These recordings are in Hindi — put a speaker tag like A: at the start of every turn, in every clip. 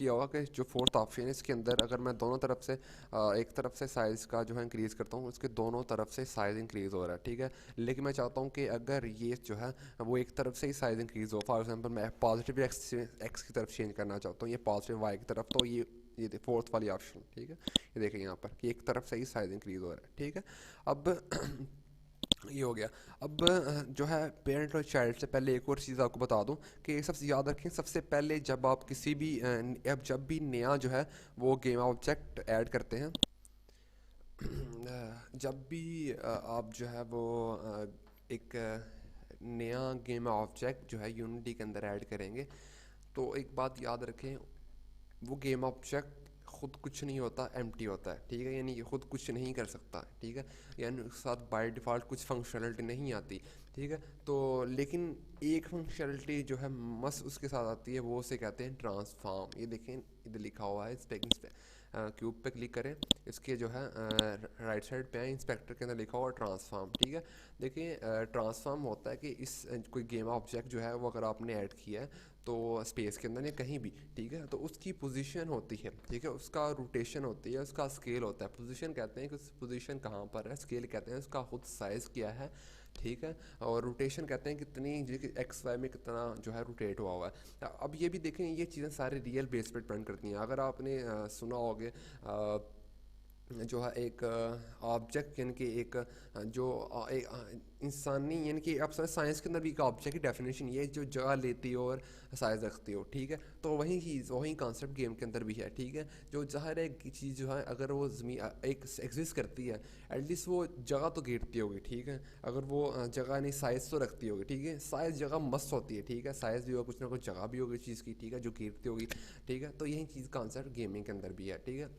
A: किया होगा कि जो फोर्थ ऑप्शन है इसके अंदर अगर मैं दोनों तरफ से एक तरफ से साइज़ का जो है इंक्रीज़ करता हूँ, उसके दोनों तरफ से साइज़ इंक्रीज़ हो रहा है, ठीक है। लेकिन मैं चाहता हूँ कि अगर ये जो है वो एक तरफ से ही साइज़ इंक्रीज़ हो, फॉर एग्जांपल मैं पॉजिटिव एक्स की तरफ चेंज करना चाहता हूँ, ये पॉजिटिव वाई की तरफ, तो ये फोर्थ वाली ऑप्शन, ठीक है। ये देखें यहाँ पर कि एक तरफ से ही साइज़ इंक्रीज़ हो रहा है, ठीक है। अब ये हो गया। अब जो है पेरेंट और चाइल्ड से पहले एक और चीज़ आपको बता दूं कि सबसे याद रखें, सबसे पहले जब आप किसी भी अब जब भी नया जो है वो गेम ऑब्जेक्ट ऐड करते हैं, जब भी आप जो है वो एक नया गेम ऑब्जेक्ट जो है यूनिटी के अंदर ऐड करेंगे, तो एक बात याद रखें, वो गेम ऑब्जेक्ट खुद कुछ नहीं होता, एम्प्टी होता है, ठीक है। यानी ये खुद कुछ नहीं कर सकता, ठीक है। यानी उसके साथ बाय डिफ़ॉल्ट कुछ फंक्शनलिटी नहीं आती, ठीक है। तो लेकिन एक फंक्शनलिटी जो है मस्त उसके साथ आती है, वो उसे कहते हैं ट्रांसफॉर्म। ये देखें इधर लिखा हुआ है, इस पे क्यूब पे क्लिक करें, इसके जो है राइट साइड पे आए, इंस्पेक्टर के अंदर लिखा हुआ ट्रांसफॉर्म, ठीक है। देखिए ट्रांसफॉर्म होता है कि इस कोई गेम ऑब्जेक्ट जो है वो अगर आपने ऐड किया है तो स्पेस के अंदर या कहीं भी, ठीक है, तो उसकी पोजीशन होती है, ठीक है, उसका रोटेशन होती है, उसका स्केल होता है। पोजीशन कहते हैं कि उस पोजीशन कहाँ पर है, स्केल कहते हैं उसका खुद साइज़ क्या है, ठीक है, और रोटेशन कहते हैं कितनी एक्स वाई में कितना जो है रोटेट हुआ है। अब ये भी देखें, ये चीज़ें सारे रियल बेस पर डिपेंड करती हैं। अगर आपने सुना होगे जो है एक ऑब्जेक्ट, यानी कि एक जो एक इंसानी, यानी कि आप साइंस के अंदर भी एक ऑब्जेक्ट की डेफिनेशन ये जो जगह लेती हो और साइज रखती हो, ठीक है। तो वही चीज़ वही कॉन्सेप्ट गेम के अंदर भी है, ठीक है। जो ज़ाहिर है एक चीज़ जो है अगर वो ज़मीन एक एग्जिस्ट करती है, एटलीस्ट वो जगह तो घेरती होगी, ठीक है। अगर वो जगह नहीं साइज़ तो रखती होगी, ठीक है। साइज़ जगह मस्त होती है, ठीक है, साइज़ भी होगा, कुछ ना कुछ जगह भी होगी चीज़ की, ठीक है, जो घेरती होगी, ठीक है। तो यही चीज़ कॉन्सेप्ट गेमिंग के अंदर भी है, ठीक है।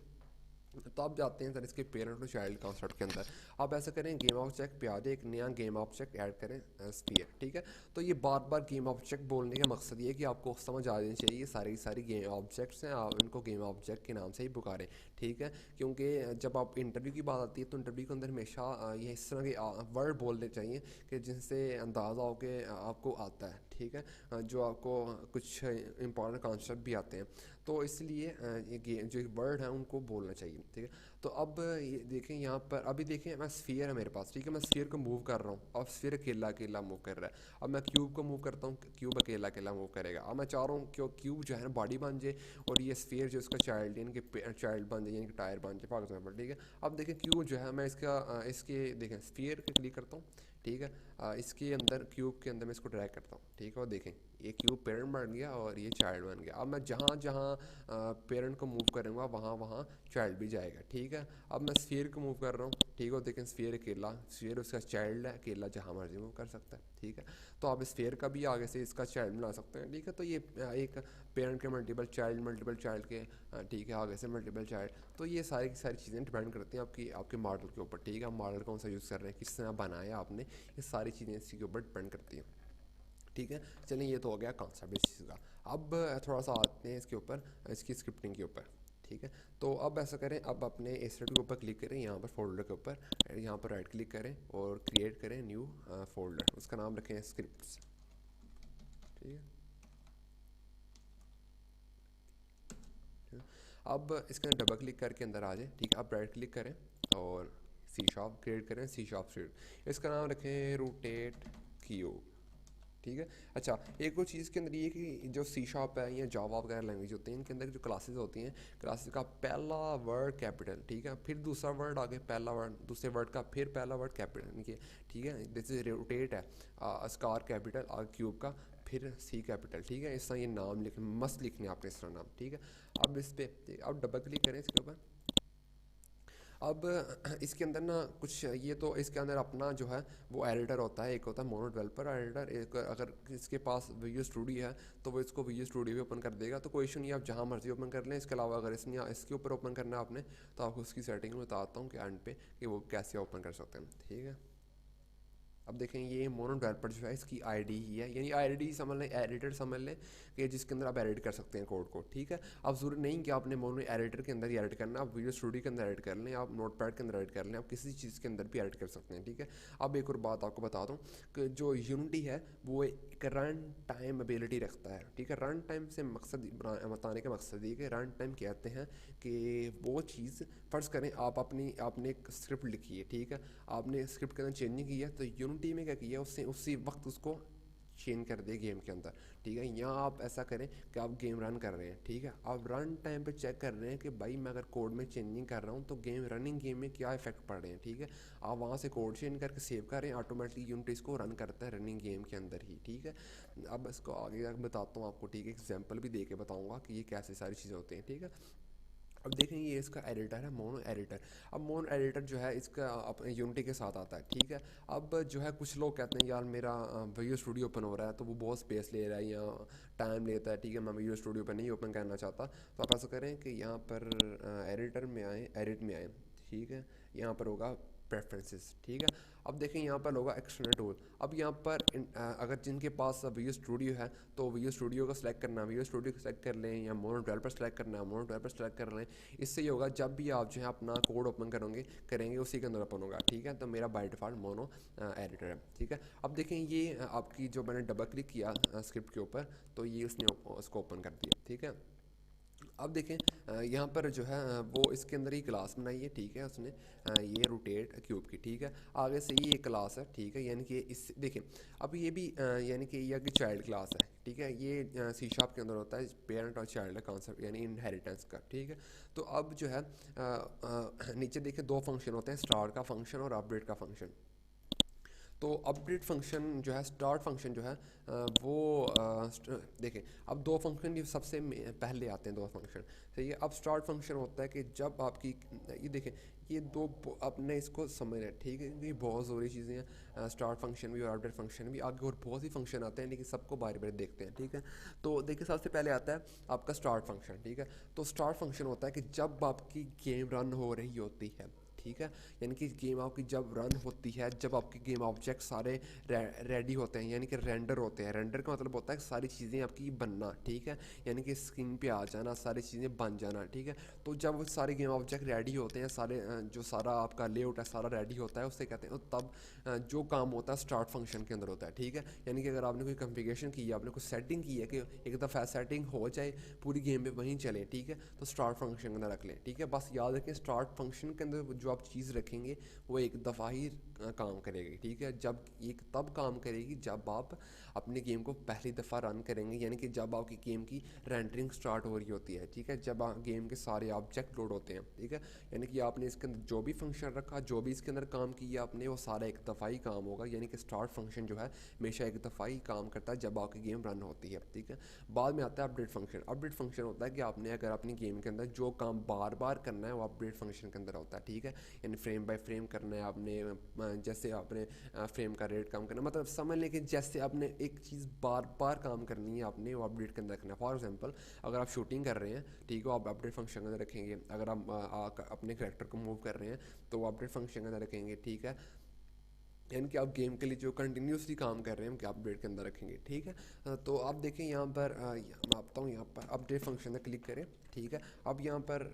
A: तो आप जाते हैं सर इसके पेरेंट और चाइल्ड कॉन्सेप्ट के अंदर। आप ऐसा करें, गेम ऑब्जेक्ट पे आ जाए, एक नया गेम ऑब्जेक्ट ऐड करें स्फीयर, ठीक है। तो ये बार बार गेम ऑब्जेक्ट बोलने का मकसद ये है कि आपको समझ आ जानी चाहिए सारी सारी गेम ऑब्जेक्ट्स हैं, आप इनको गेम ऑब्जेक्ट के नाम से ही पुकारें, ठीक है। क्योंकि जब आप इंटरव्यू की बात आती है तो इंटरव्यू के अंदर हमेशा ये इस तरह के वर्ड बोलने चाहिए कि जिनसे अंदाज़ा हो के आपको आता है, ठीक है, जो आपको कुछ इंपॉर्टेंट कॉन्सेप्ट भी आते हैं। तो इसलिए ये जो वर्ड है उनको बोलना चाहिए, ठीक है। तो अब ये देखें यहाँ पर, अभी देखें मैं स्फीयर है मेरे पास, ठीक है, मैं स्फीयर को मूव कर रहा हूँ, अब स्फीयर अकेला अकेला मूव कर रहा है। अब मैं क्यूब को मूव करता हूँ, क्यूब अकेला अकेला मूव करेगा। अब मैं चाह रहा हूँ कि क्यूब जो है ना बॉडी बन जाए और ये स्फीयर जो इसका चाइल्ड, यानी कि चाइल्ड बन जाए, यानी कि टायर बन जाए फॉर एग्जाम्पल, ठीक है। अब देखें क्यूब जो है मैं इसका इसके देखें स्फीयर पे क्लिक करता हूँ, ठीक है। इसके अंदर क्यूब के अंदर मैं इसको ड्रैग करता हूँ, ठीक है, और देखें ये क्यूब पेरेंट बन गया और ये चाइल्ड बन गया। अब मैं जहाँ जहाँ पेरेंट को मूव करूँगा वहाँ वहाँ चाइल्ड भी जाएगा, ठीक है। अब मैं स्फीयर को मूव कर रहा हूँ, ठीक है, देखें स्फीयर अकेला, स्फीयर उसका चाइल्ड है, अकेला जहाँ मर्जी मूव कर सकता है, ठीक है। तो आप स्फीयर का भी आगे से इसका चाइल्ड बना सकते हैं, ठीक है। तो ये एक पेरेंट के मल्टीपल चाइल्ड के ठीक है, आगे से मल्टीपल चाइल्ड। तो ये सारी की सारी चीज़ें डिपेंड करती हैं आपकी आपके मॉडल के ऊपर, ठीक है। आप मॉडल कौन सा यूज़ कर रहे हैं, किस तरह बनाया आपने, ये सारी चीज़ें इसी के ऊपर डिपेंड करती हैं, ठीक है। चलिए ये तो हो गया कॉन्सेप्ट इस चीज़ का। अब थोड़ा सा आते हैं इसके ऊपर, इसकी स्क्रिप्टिंग के ऊपर, ठीक है। तो अब ऐसा करें, अब अपने एसरेट के ऊपर क्लिक करें, यहाँ पर फोल्डर के ऊपर, यहाँ पर राइट क्लिक करें और क्रिएट करें न्यू फोल्डर, उसका नाम रखें स्क्रिप्ट्स, ठीक है। अब इसके अंदर डबल क्लिक करके अंदर आ जाए, ठीक है। अब राइट क्लिक करें और सी शार्प क्रिएट करें, सी शार्प स्ट्रीट, इसका नाम रखें रोटेट क्यूब, ठीक है। अच्छा, एक और चीज़ के अंदर ये कि जो सी शार्प है या जावा वगैरह लैंग्वेज होती हैं, इनके अंदर जो क्लासेस होती हैं, क्लासेस का पहला वर्ड कैपिटल, ठीक है, फिर दूसरा वर्ड आगे पहला वर्ड, दूसरे वर्ड का फिर पहला वर्ड कैपिटल, यानी कि ठीक है, जैसे रोटेट है स्कार कैपिटल आगे क्यूब का फिर सी कैपिटल, ठीक है। इस तरह ये नाम लिख मस्त लिखने आपने इस तरह नाम, ठीक है। अब इस पर अब डबल क्लिक करें इसके ऊपर। अब इसके अंदर ना कुछ ये तो इसके अंदर अपना जो है वो एडिटर होता है, एक होता है मोनो डेवलपर एडिटर, एक अगर इसके पास विजुअल स्टूडियो है तो वो इसको विजुअल स्टूडियो भी ओपन कर देगा, तो कोई इशू नहीं, आप जहाँ मर्जी ओपन कर लें। इसके अलावा अगर इसके ऊपर ओपन करना है आपने तो आपको उसकी सेटिंग में बताता हूँ कि एंड पे कि वो कैसे ओपन कर सकते हैं, ठीक है। अब देखें ये मोनो डेवलपर जो है इसकी आईडी ही है, यानी आईडी समझ लें, एडिटर समझ लें कि जिसके अंदर आप एडिट कर सकते हैं कोड को, ठीक है। अब ज़रूरी नहीं कि आपने मोनो एडिटर के अंदर ही एडिट करना, आप वीडियो स्टूडियो के अंदर एडिट कर लें, आप नोटपैड के अंदर एडिट कर लें, आप किसी चीज़ के अंदर भी एडिट कर सकते हैं, ठीक है। अब एक और बात आपको बता दूँ कि जो यूनिटी है वो एक रन टाइम एबिलिटी रखता है, ठीक है। रन टाइम से मकसद बताने का मकसद ये कि रन टाइम कहते हैं कि वो चीज़, फ़र्ज़ करें आपने एक स्क्रिप्ट लिखी है, ठीक है, आपने स्क्रिप्ट के अंदर चेंजिंग की है, तो यूनिटी में क्या किया उससे उसी वक्त उसको चेंज कर दे गेम के अंदर, ठीक है। यहाँ आप ऐसा करें कि आप गेम रन कर रहे हैं, ठीक है, आप रन टाइम पे चेक कर रहे हैं कि भाई मैं अगर कोड में चेंजिंग कर रहा हूँ तो रनिंग गेम में क्या इफेक्ट पड़ रहे हैं, ठीक है। आप वहाँ से कोड चेंज करके सेव कर रहे हैं, ऑटोमेटिकली यूनिट इसको रन करता है रनिंग गेम के अंदर ही, ठीक है। अब इसको आगे बताता हूँ आपको, ठीक है, एग्जाम्पल भी दे के बताऊँगा कि ये कैसे सारी चीज़ें होती हैं, ठीक है। अब देखें ये इसका एडिटर है मोनो एडिटर। अब मोनो एडिटर जो है इसका अपने यूनिटी के साथ आता है, ठीक है। अब जो है कुछ लोग कहते हैं यार मेरा वीडियो स्टूडियो ओपन हो रहा है तो वो बहुत स्पेस ले रहा है या टाइम लेता है, ठीक है, मैं वीडियो स्टूडियो पर नहीं ओपन करना चाहता, तो आप ऐसा करें कि यहाँ पर एडिटर में आए, एडिट में आए, ठीक है। यहाँ पर होगा प्रेफरेंसेस, ठीक है। अब देखें यहाँ पर होगा एक्सटर्नल टूल। अब यहाँ पर अगर जिनके पास वीडियो स्टूडियो है तो वीडियो स्टूडियो को सिलेक्ट करना, वीडियो स्टूडियो को सिलेक्ट कर लें, या मोनो डेवलपर सेलेक्ट करना है, मोनो डेवलपर सेलेक्ट कर लें। इससे ये होगा जब भी आप जो है अपना कोड ओपन करेंगे उसी के अंदर ओपन होगा, ठीक है। तो मेरा बाय डिफ़ॉल्ट मोनो एडिटर है, ठीक है। अब देखें ये आपकी जो मैंने डबल क्लिक किया स्क्रिप्ट के ऊपर तो ये उसने उसको ओपन कर दिया, ठीक है। अब देखें यहाँ पर जो है वो इसके अंदर ही क्लास बनाई है, ठीक है, उसने ये रोटेट क्यूब की, ठीक है। आगे से ये एक क्लास है, ठीक है, यानी कि इस देखें अब ये भी यानी कि ये की चाइल्ड क्लास है, ठीक है। ये सी शार्प के अंदर होता है पेरेंट और चाइल्ड का कॉन्सेप्ट, यानी इनहेरिटेंस का, ठीक है। तो अब जो है नीचे देखिए दो फंक्शन होते हैं, स्टार्ट का फंक्शन और अपडेट का फंक्शन। तो अपडेट फंक्शन जो है, स्टार्ट फंक्शन जो है वो देखें अब दो फंक्शन ये सबसे पहले आते हैं, दो फंक्शन, सही है। अब स्टार्ट फंक्शन होता है कि जब आपकी ये देखें ये दो अपने इसको समझ रहे हैं, ठीक है, ये बहुत ज़रूरी चीज़ें हैं, स्टार्ट फंक्शन भी और अपडेट फंक्शन भी। आगे और बहुत सी फंक्शन आते हैं लेकिन सबको बारी बारी देखते हैं, ठीक है। तो देखिए सबसे पहले आता है आपका स्टार्ट फंक्शन, ठीक है। तो स्टार्ट फंक्शन होता है कि जब आपकी गेम रन हो रही होती है, ठीक है, यानी कि गेम आपकी जब रन होती है, जब आपके गेम ऑब्जेक्ट सारे रेडी होते हैं, यानी कि रेंडर होते हैं। रेंडर का मतलब होता है सारी चीज़ें आपकी बनना, ठीक है, यानी कि स्क्रीन पे आ जाना, सारी चीज़ें बन जाना, ठीक है। तो जब वो सारे गेम ऑब्जेक्ट रेडी होते हैं, सारे जो सारा आपका लेआउट है सारा रेडी होता है, उससे कहते हैं, तब जो काम होता है स्टार्ट फंक्शन के अंदर होता है, ठीक है। यानी कि अगर आपने कोई कॉन्फ़िगरेशन की है, आपने कोई सेटिंग की है कि एक दफ़ा सेटिंग हो जाए पूरी गेम में वहीं चले, ठीक है, तो स्टार्ट फंक्शन के अंदर रख लें, ठीक है। बस याद रखें स्टार्ट फंक्शन के अंदर जो आप चीज़ रखेंगे वो एक दफ़ा ही काम करेगी, ठीक है। जब एक तब काम करेगी जब आप अपने गेम को पहली दफ़ा रन करेंगे, यानी कि जब आपकी गेम की रेंडरिंग स्टार्ट हो रही होती है, ठीक है, जब गेम के सारे ऑब्जेक्ट लोड होते हैं, ठीक है, यानी कि आपने इसके अंदर जो भी फंक्शन रखा, जो भी इसके अंदर काम किया आपने, वो सारा एक दफ़ा ही काम होगा। यानी कि स्टार्ट फंक्शन जो है हमेशा एक दफ़ा ही काम करता है जब आपकी गेम रन होती है, ठीक है। बाद में आता है अपडेट फंक्शन। अपडेट फंक्शन होता है कि आपने अगर अपनी गेम के अंदर जो काम बार बार करना है वो अपडेट फंक्शन के अंदर होता है, ठीक है। यानी फ्रेम बाय फ्रेम करना है आपने, जैसे आपने फ्रेम का रेट कम करना, मतलब समझ लें कि जैसे आपने एक चीज़ बार बार काम करनी है आपने वो अपडेट के अंदर रखना है। फॉर एग्जांपल अगर आप शूटिंग कर रहे हैं, ठीक है, आप अपडेट फंक्शन के अंदर रखेंगे। अगर आप अपने करेक्टर को मूव कर रहे हैं तो वो अपडेट फंक्शन के अंदर रखेंगे, ठीक है। यानी कि आप गेम के लिए जो कंटिन्यूसली काम कर रहे हैं हम क्या अपडेट के अंदर रखेंगे, ठीक है। तो आप देखें यहाँ पर मैं आपता हूँ, यहाँ पर अपडेट फंक्शन में क्लिक करें, ठीक है। अब यहाँ पर